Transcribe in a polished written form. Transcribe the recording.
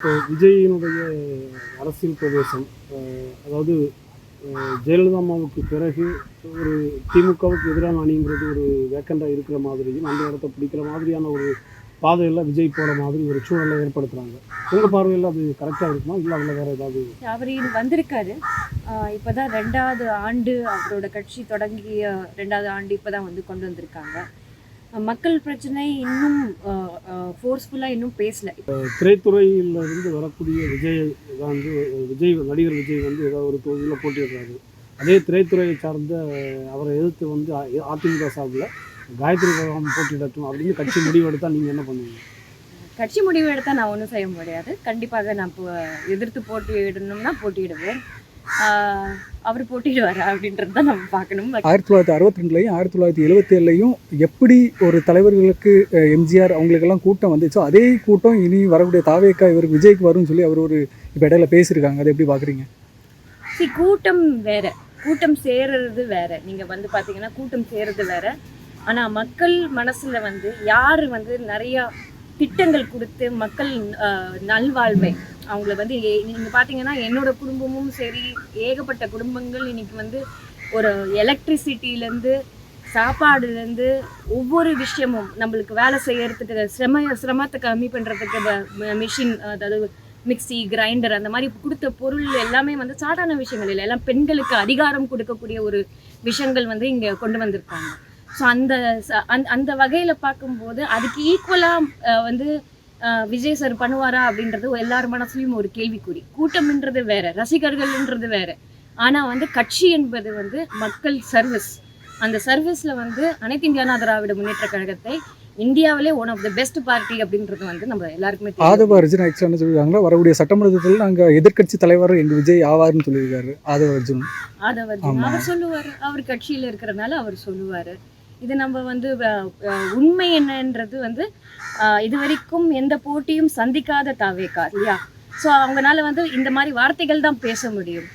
இப்போ விஜயினுடைய அரசியல் பிரவேசம் அதாவது ஜெயலலிதா அம்மாவுக்கு பிறகு ஒரு திமுகவுக்கு எதிரான அணிங்கிறது ஒரு வேக்கண்டாக இருக்கிற மாதிரியும் அந்த இடத்த பிடிக்கிற மாதிரியான ஒரு பாதையெல்லாம் விஜய் போகிற மாதிரி ஒரு சூழலை ஏற்படுத்துகிறாங்க. உங்கள் பார்வையில் அது கரெக்டாக இருக்குமா, இல்லை அதில் வேறு ஏதாவது? அவர் வந்திருக்காரு. இப்போ தான் 2வது ஆண்டு அவரோட கட்சி தொடங்கிய 2வது ஆண்டு இப்போ தான் வந்து கொண்டு வந்திருக்காங்க. மக்கள் பிரச்சனை இன்னும் ஃபோர்ஸ்ஃபுல்லாக இன்னும் பேசலை. திரைத்துறையிலிருந்து வரக்கூடிய விஜய் வந்து நடிகர் விஜய் வந்து ஏதாவது ஒரு தொகுதியில் போட்டியிடுறாரு. அதே திரைத்துறையை சார்ந்த அவரை எதிர்த்து வந்து அதிமுக சார்பில் காயத்ரி பகவான் போட்டியிடட்டும் அப்படின்னு கட்சி முடிவு எடுத்தால் நீங்கள் என்ன பண்ணுவீங்க? கட்சி முடிவு எடுத்தால் நான் ஒன்றும் செய்ய முடியாது. கண்டிப்பாக நான் இப்போ எதிர்த்து போட்டியிடணும்னா போட்டியிடுவேன். அவர் போட்டிடுவார் அப்படின்றது தான் நம்ம பார்க்கணும். 1962லையும் 1977லையும் எப்படி ஒரு தலைவர்களுக்கு எம்ஜிஆர் அவங்களுக்கெல்லாம் கூட்டம் வந்துச்சோ அதே கூட்டம் இனி வரக்கூடிய தாவேக்கா இவர் விஜய்க்கு வரும்னு சொல்லி அவர் ஒரு இப்போ இடையில பேசியிருக்காங்க. அதை எப்படி பார்க்குறீங்க? கூட்டம் வேற, கூட்டம் சேர்றது வேற. நீங்கள் வந்து பார்த்தீங்கன்னா கூட்டம் சேர்றது வேற. ஆனால் மக்கள் மனசில் வந்து யார் வந்து நிறையா திட்டங்கள் கொடுத்து மக்கள் நல்வாழ்வை அவங்கள வந்து நீங்கள் பார்த்தீங்கன்னா என்னோட குடும்பமும் சரி, ஏகப்பட்ட குடும்பங்கள் இன்னைக்கு வந்து ஒரு எலக்ட்ரிசிட்டிலேருந்து சாப்பாடுலேருந்து ஒவ்வொரு விஷயமும் நம்மளுக்கு வேலை செய்யறதுக்கு சிரமத்தை கம்மி பண்ணுறதுக்கு மிஷின், அதாவது மிக்சி, கிரைண்டர், அந்த மாதிரி கொடுத்த பொருள் எல்லாமே வந்து சாதாரண விஷயங்கள் இல்லை. எல்லாம் பெண்களுக்கு அதிகாரம் கொடுக்கக்கூடிய ஒரு விஷயங்கள் வந்து இங்கே கொண்டு வந்திருக்காங்க. ஸோ அந்த வகையில் பார்க்கும்போது அதுக்கு ஈக்குவலாக வந்து விஜய் சார் பண்ணுவாரா அப்படின்றது எல்லார் மனசுலையும் ஒரு கேள்விக்குறி. கூட்டம்ன்றது வேற, ரசிகர்கள்ன்றது வேற. ஆனால் வந்து கட்சி என்பது வந்து மக்கள் சர்வீஸ். அந்த சர்வீஸில் வந்து அனைத்து இந்திய அண்ணா திராவிட முன்னேற்ற கழகத்தை இந்தியாவிலே one of the best party அப்படின்றது வந்து நம்ம எல்லாருக்குமே ஆதவ அர்ஜுன் ஆக்சுவலாக என்ன சொல்லியிருக்காங்களா, வரக்கூடிய சட்டமன்றத்தில் நாங்கள் எதிர்கட்சி தலைவர் எங்கள் விஜய் ஆவார்னு சொல்லியிருக்காரு. ஆதவ அர்ஜுன் அவர் சொல்லுவார். அவர் கட்சியில் இருக்கிறனால அவர் சொல்லுவார். இது நம்ம வந்து உண்மை என்னன்றது வந்து இது வரைக்கும் எந்த போட்டியும் சந்திக்காத தாவேக்கா இல்லையா? ஸோ அவங்களால வந்து இந்த மாதிரி வார்த்தைகள் தான் பேச முடியும்.